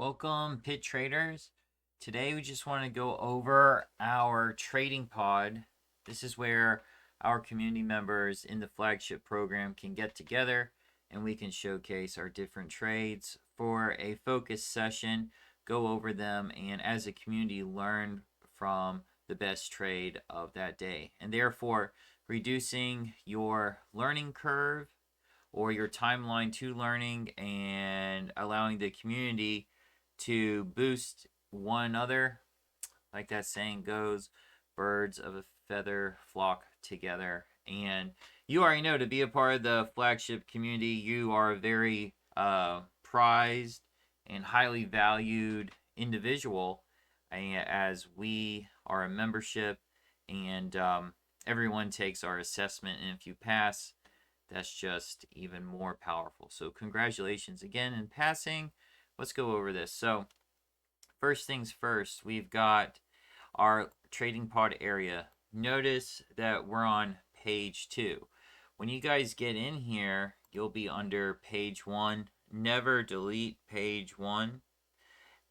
Welcome, pit traders. Today we just want to go over our trading pod. This is where our community members in the flagship program can get together and we can showcase our different trades for a focus session, go over them, and as a community learn from the best trade of that day. And therefore, reducing your learning curve or your timeline to learning and allowing the community to boost one another. Like that saying goes, birds of a feather flock together. And you already know, to be a part of the flagship community, you are a very prized and highly valued individual, as we are a membership, and everyone takes our assessment, and if you pass, that's just even more powerful. So congratulations again in passing. Let's go over this. So first things first, we've got our trading pod area. Notice that we're on page 2. When you guys get in here, you'll be under page 1. Never delete page 1.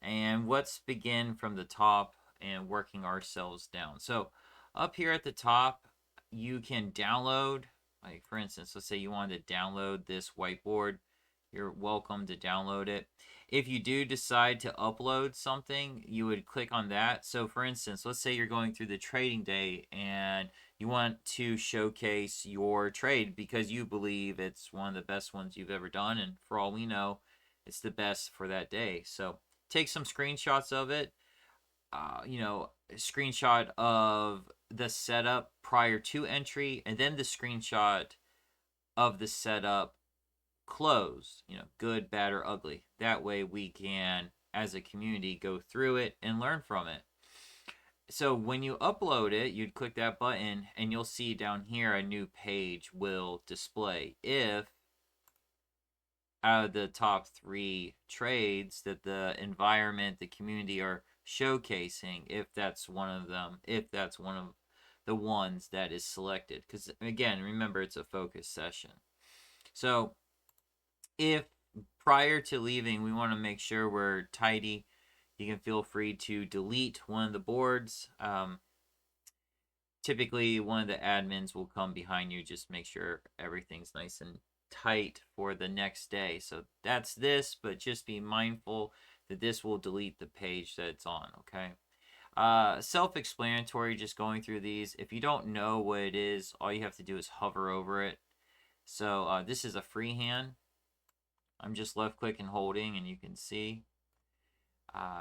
And let's begin from the top and working ourselves down. So up here at the top, you can download, like for instance, let's say you wanted to download this whiteboard. You're welcome to download it. If you do decide to upload something, you would click on that. So for instance, let's say you're going through the trading day and you want to showcase your trade because you believe it's one of the best ones you've ever done, and for all we know, it's the best for that day. So take some screenshots of it. A screenshot of the setup prior to entry, and then the screenshot of the setup closed, good, bad, or ugly. That way we can, as a community, go through it and learn from it. So when you upload it, you'd click that button and you'll see down here a new page will display. If out of the top 3 trades that the environment, the community are showcasing, if that's one of them, if that's one of the ones that is selected. Because again, remember, it's a focus session. So if prior to leaving we want to make sure we're tidy, you can feel free to delete one of the boards. Typically one of the admins will come behind you, just make sure everything's nice and tight for the next day. So that's this, but just be mindful that this will delete the page that it's on, okay? Self-explanatory, just going through these. If you don't know what it is, all you have to do is hover over it. So this is a freehand. I'm just left click and holding, and you can see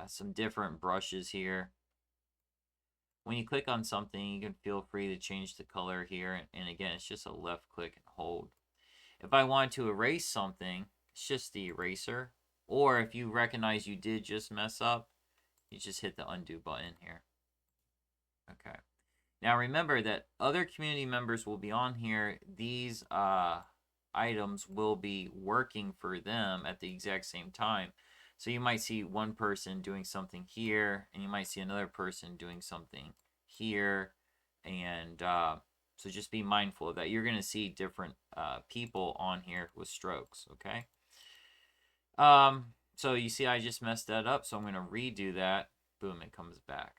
some different brushes here. When you click on something, you can feel free to change the color here, and again, it's just a left click and hold. If I want to erase something, it's just the eraser. Or if you recognize you did just mess up, you just hit the undo button here. Okay. Now remember that other community members will be on here. These items will be working for them at the exact same time. So you might see one person doing something here, and you might see another person doing something here. And so just be mindful of that. You're going to see different people on here with strokes, okay? So you see I just messed that up, so I'm going to redo that. Boom, it comes back.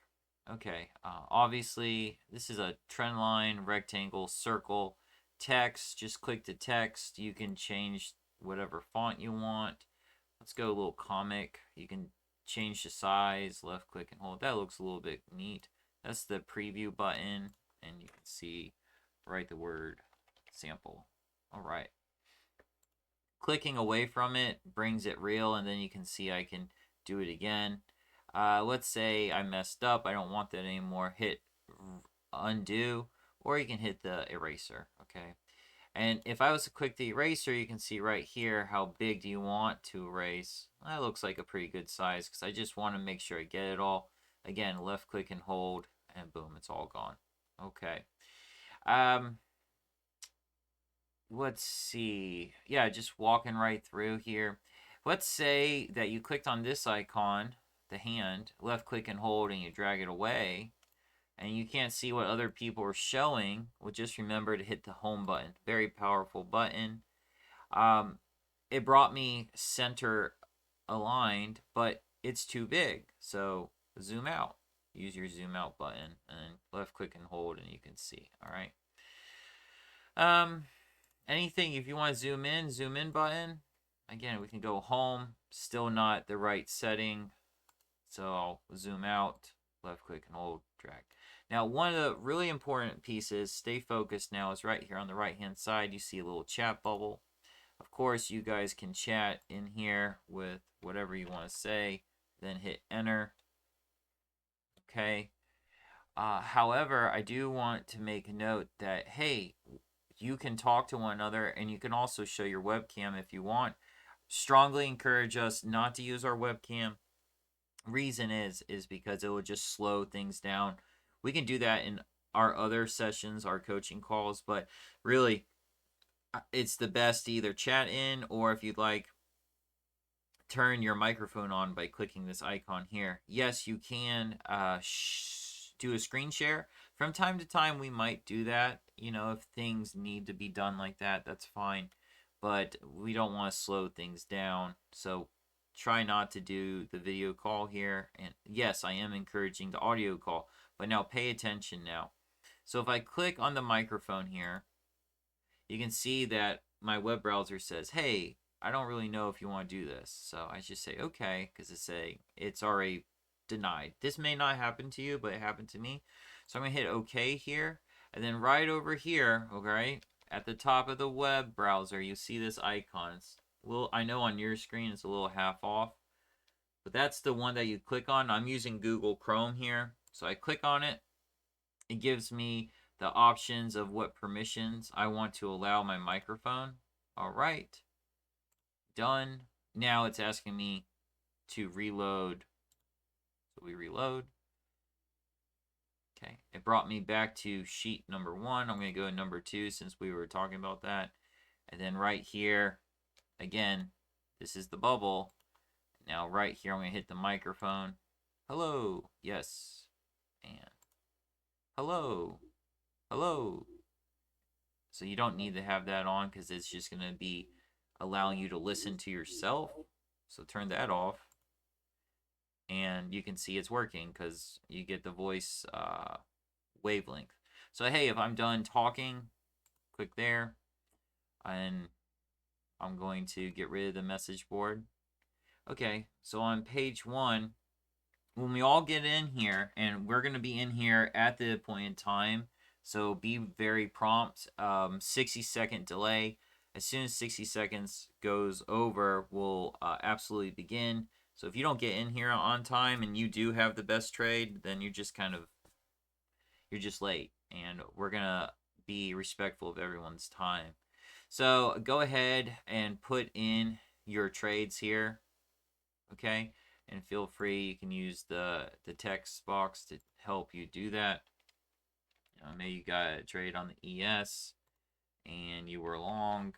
Okay, obviously this is a trend line, rectangle, circle, text. Just click the text. You can change whatever font you want. Let's go a little comic. You can change the size, left click and hold. That looks a little bit neat. That's the preview button, and you can see, write the word sample. All right. Clicking away from it brings it real, and then you can see I can do it again. Let's say I messed up. I don't want that anymore. Hit undo, or you can hit the eraser, okay? And if I was to click the eraser, you can see right here how big do you want to erase. That looks like a pretty good size because I just want to make sure I get it all. Again, left click and hold, and boom, it's all gone. Okay. Let's see. Yeah, just walking right through here. Let's say that you clicked on this icon, the hand, left click and hold, and you drag it away, and you can't see what other people are showing. Well, just remember to hit the home button. Very powerful button. It brought me center aligned, but it's too big. So zoom out. Use your zoom out button and left click and hold and you can see. All right. Anything, if you want to zoom in button. Again, we can go home. Still not the right setting. So I'll zoom out, left click and hold, drag. Now, one of the really important pieces, stay focused now, is right here on the right hand side. You see a little chat bubble. Of course, you guys can chat in here with whatever you want to say, then hit enter. Okay. However, I do want to make a note that, hey, you can talk to one another and you can also show your webcam if you want. Strongly encourage us not to use our webcam. Reason is because it will just slow things down. We can do that in our other sessions, our coaching calls, but really it's the best to either chat in, or if you'd like, turn your microphone on by clicking this icon here. Yes, you can do a screen share. From time to time, we might do that. You know, if things need to be done like that, that's fine. But we don't want to slow things down. So try not to do the video call here. And yes, I am encouraging the audio call. But now pay attention now. So if I click on the microphone here, you can see that my web browser says, hey, I don't really know if you want to do this. So I just say, okay, because it's already denied. This may not happen to you, but it happened to me. So I'm going to hit okay here. And then right over here, okay, at the top of the web browser, you see this icon. It's a little, I know on your screen it's a little half off, but that's the one that you click on. I'm using Google Chrome here. So I click on it. It gives me the options of what permissions I want to allow my microphone. All right. Done. Now it's asking me to reload. So we reload. Okay. It brought me back to sheet number 1. I'm going to go to number 2 since we were talking about that. And then right here, again, this is the bubble. Now right here, I'm going to hit the microphone. Hello. Yes. And hello. Hello. So you don't need to have that on because it's just going to be allowing you to listen to yourself. So turn that off. And you can see it's working because you get the voice wavelength. So hey, if I'm done talking, click there. And I'm going to get rid of the message board. Okay, so on page 1, when we all get in here, and we're going to be in here at the appointed time, so be very prompt. 60-second delay. As soon as 60 seconds goes over, we'll absolutely begin. So if you don't get in here on time and you do have the best trade, then you're just late. And we're going to be respectful of everyone's time. So go ahead and put in your trades here. Okay? And feel free, you can use the text box to help you do that. Maybe you got a trade on the ES and you were long.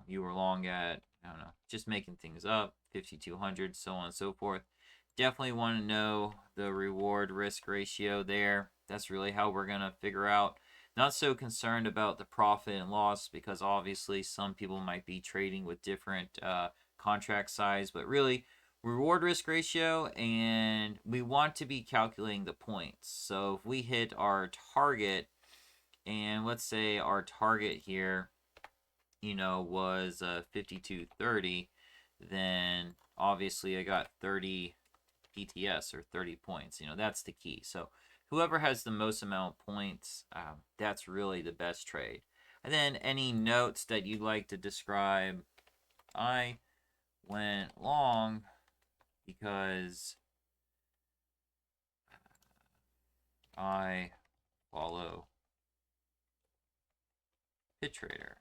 You were long at, I don't know, just making things up, 5,200, so on and so forth. Definitely want to know the reward risk ratio there. That's really how we're going to figure out. Not so concerned about the profit and loss because obviously some people might be trading with different contract size, but really reward risk ratio, and we want to be calculating the points. So if we hit our target, and let's say our target here, was 5230, then obviously I got 30 PTS or 30 points. That's the key. So whoever has the most amount of points, that's really the best trade. And then any notes that you'd like to describe. I went long because I follow PITTRADER.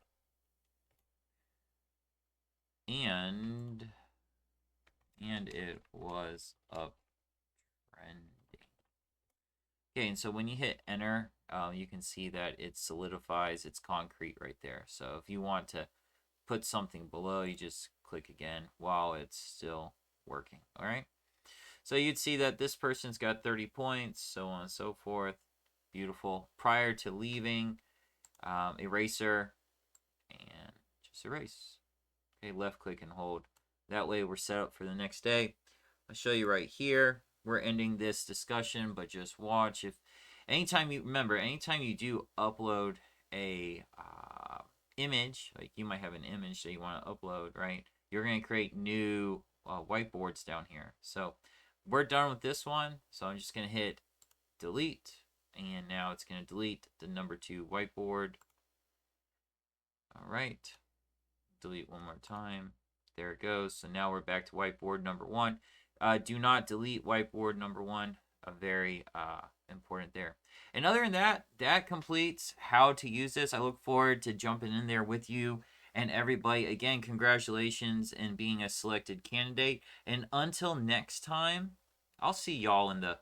And it was uptrending. Okay, and so when you hit enter, you can see that it solidifies, it's concrete right there. So if you want to put something below, you just click again while it's still working. All right. So you'd see that this person's got 30 points, so on and so forth. Beautiful. Prior to leaving, eraser, and just erase. Okay, left click and hold. That way we're set up for the next day. I'll show you right here. We're ending this discussion, but just watch. If anytime you do upload a image, like you might have an image that you want to upload, right? You're going to create new whiteboards down here. So we're done with this one. So I'm just going to hit delete, and now it's going to delete the number 2 whiteboard. All right, delete one more time. There it goes. So now we're back to whiteboard number 1. Do not delete whiteboard number 1. Very important there. And other than that, that completes how to use this. I look forward to jumping in there with you and everybody. Again, congratulations in being a selected candidate. And until next time, I'll see y'all in the